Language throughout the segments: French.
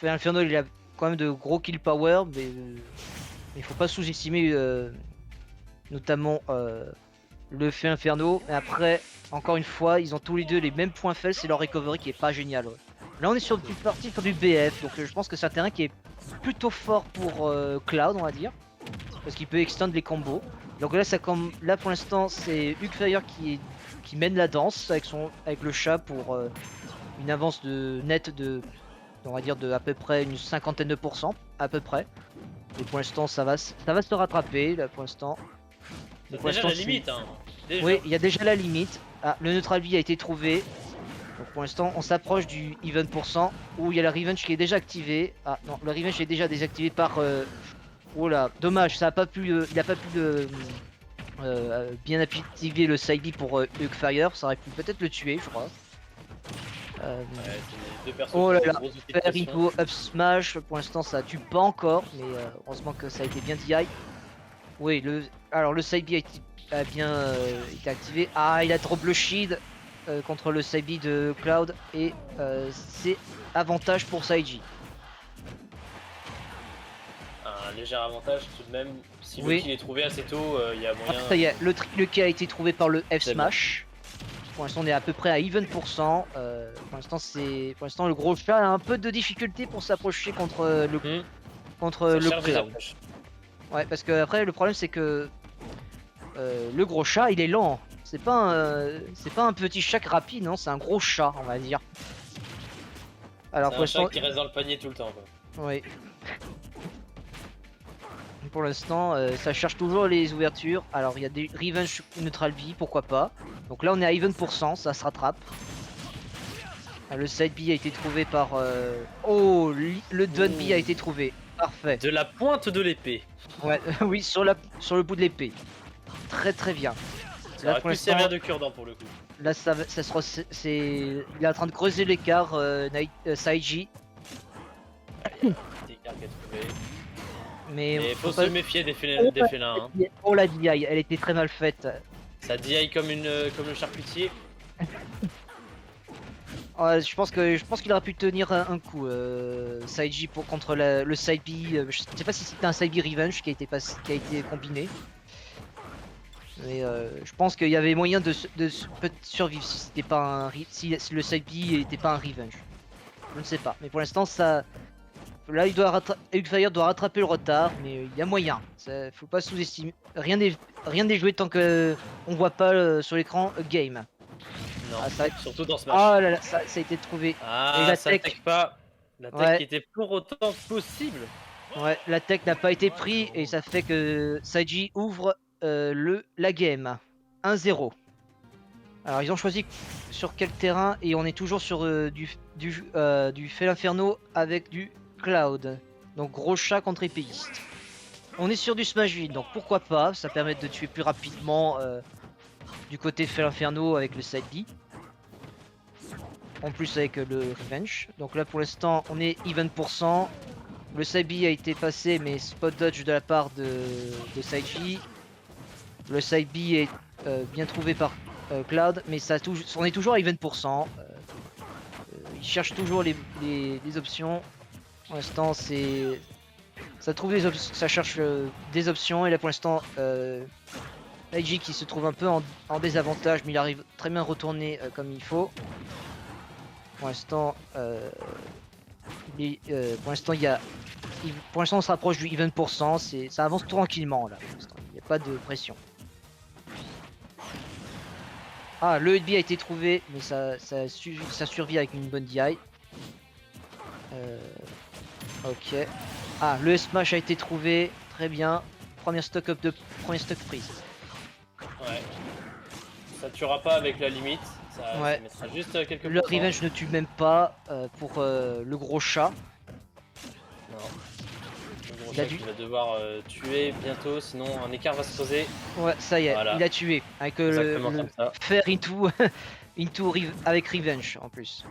Inferno il a quand même de gros kill power, mais il faut pas sous-estimer notamment le Feu Inferno. Et après, encore une fois, ils ont tous les deux les mêmes points faibles, c'est leur recovery qui est pas génial. Ouais. Là on est sur une partie sur du BF, donc je pense que c'est un terrain qui est plutôt fort pour Cloud, on va dire, parce qu'il peut extendre les combos. Donc là, là pour l'instant, c'est Hugfire qui mène la danse avec le chat pour une avance nette de, on va dire, de à peu près une cinquantaine de pourcents, à peu près. Et pour l'instant, ça va se rattraper, là, pour l'instant. C'est déjà la limite, hein. Déjà. Oui, il y a déjà la limite. Ah, le neutral B a été trouvé. Donc pour l'instant, on s'approche du even %, où il y a la revenge qui est déjà activée. Ah non, le revenge est déjà désactivé par... Oh là, dommage, ça a pas pu, il a pas pu bien activer le side B pour Hugfire. Ça aurait pu peut-être le tuer, je crois. Ouais, Deux personnes Oh là qui ont là, gros outils de faire pression. into up smash, pour l'instant ça tue pas encore, mais heureusement que ça a été bien DI. Oui, alors le side B a bien été activé. Ah, il a drop le shield contre le side B de Cloud et c'est avantage pour Saiji. Un léger avantage tout de même. Si Oui. le kill est trouvé assez tôt, il y a moyen. Après, ça y est, le qui a été trouvé par le F C'est smash. Pour l'instant, on est à peu près à even %. Pour l'instant, le gros chat a un peu de difficulté pour s'approcher contre le Ça cherche des Cloud. approches. Ouais, parce que après le problème c'est que le gros chat il est lent. C'est pas un petit chat rapide, non, c'est un gros chat, on va dire. Alors C'est pour un chat l'instant, qui reste dans le panier tout le temps, quoi. oui. Pour l'instant, ça cherche toujours les ouvertures. Alors il y a des revenge neutral B, pourquoi pas. Donc là on est à even %, ça se rattrape. Ah, le side B a été trouvé par. Oh, le dun B a été trouvé. Parfait. De la pointe de l'épée. Ouais, oui, sur le bout de l'épée. Très très bien. Ça Là aurait pour pu l'instant, servir de cure-dent pour le coup. là ça il est en train de creuser l'écart, Saiji. Des cartes qui a trouvé. Mais Et faut pas- se méfier des félins. Hein. Oh la DI, elle était très mal faite. Ça DI comme le charcutier. Je pense qu'il aurait pu tenir un coup, Saiji contre le side B. Je sais pas si c'était un side B revenge qui a été combiné. Mais je pense qu'il y avait moyen de survivre si c'était pas si le side B n'était pas un revenge. Je ne sais pas. Mais pour l'instant ça. Là, Hugfire doit rattraper le retard, mais il y a moyen. Faut pas sous-estimer. Rien n'est joué tant que on voit pas sur l'écran game. Non, Ah, surtout dans ce match. Oh là là, ça a été trouvé. Et Ah, la ça tech. tech pas. La tech Ouais. qui était pour autant possible. Ouais, la tech n'a pas été pris et ça fait que Saiji ouvre la game. 1-0. Alors ils ont choisi sur quel terrain et on est toujours sur du Fel Inferno avec du Cloud. Donc gros chat contre épéiste. On est sur du Smash Vide, donc pourquoi pas, ça permet de tuer plus rapidement du côté Fel Inferno avec le side B. En plus avec le Revenge. Donc là pour l'instant on est even %. Le side B a été passé mais spot dodge de la part de Saiji. Le side B est bien trouvé par Cloud, mais on est toujours à even %. Il cherche toujours les options. Pour l'instant, ça cherche des options et là pour l'instant, Saiji qui se trouve un peu en désavantage, mais il arrive très bien à retourner comme il faut. Pour l'instant, on se rapproche du even %. Ça avance tranquillement là. Il n'y a pas de pression. Ah, le HB a été trouvé, mais ça survit avec une bonne DI. Ok. Ah, le smash a été trouvé, très bien. Premier stock prise. Ouais. Ça tuera pas avec la limite. Ça mettra juste quelques Le pourcents. revenge ne tue même pas pour le gros chat. Non. Le gros chat qui va devoir tuer bientôt, sinon un écart va se poser. Ouais, ça y est, Voilà. il a tué. Avec le faire into avec revenge en plus.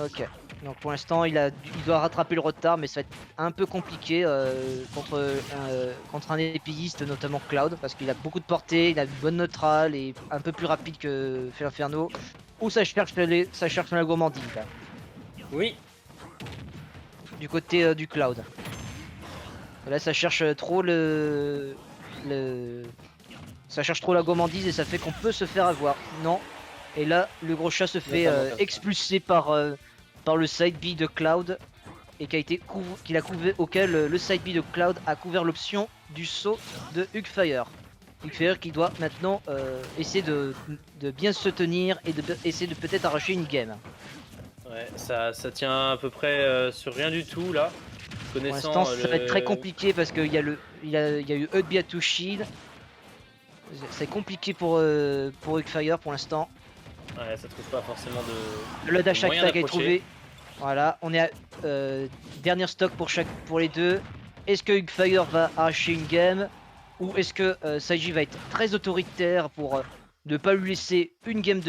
Ok. Donc pour l'instant il doit rattraper le retard, mais ça va être un peu compliqué contre un épéiste, notamment Cloud, parce qu'il a beaucoup de portée, il a une bonne neutrale et un peu plus rapide que Fel Inferno. Ou ça cherche la gourmandise là. Oui. Du côté du Cloud. Là ça cherche trop ça cherche trop la gourmandise et ça fait qu'on peut se faire avoir. Non. Et là le gros chat se fait Notamment comme ça. expulser par le side B de Cloud et qu'il a couvert, auquel le side B de Cloud a couvert l'option du saut de Hugfire. Hugfire qui doit maintenant essayer de bien se tenir et essayer de peut-être arracher une game. Ouais, ça tient à peu près sur rien du tout là. Pour Connaissant l'instant ça va être très compliqué parce qu'il y a eu Hudby à to shield. C'est compliqué pour Hugfire pour l'instant. Ouais, ça trouve pas forcément de. Le dash moyen attack est d'approcher. trouvé. Voilà, on est à dernier stock pour les deux. Est-ce que Hugfire va arracher une game ou est-ce que Saiji va être très autoritaire pour ne pas lui laisser une game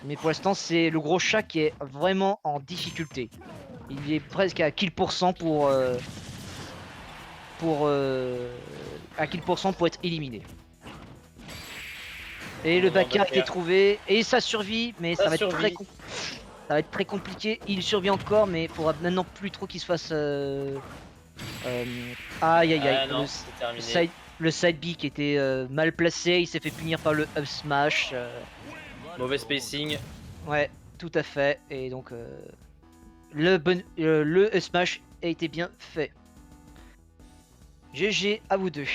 Mais pour l'instant c'est le gros chat qui est vraiment en difficulté. Il est presque à kill % pour être éliminé. Et le backer a été trouvé et ça survit, mais ça va être très compliqué. Il survit encore, mais il faudra maintenant plus trop qu'il se fasse. Aïe aïe aïe. Non, le side B qui était mal placé, il s'est fait punir par le up smash. Mauvais spacing. Ouais, tout à fait. Et donc le up smash a été bien fait. GG à vous deux.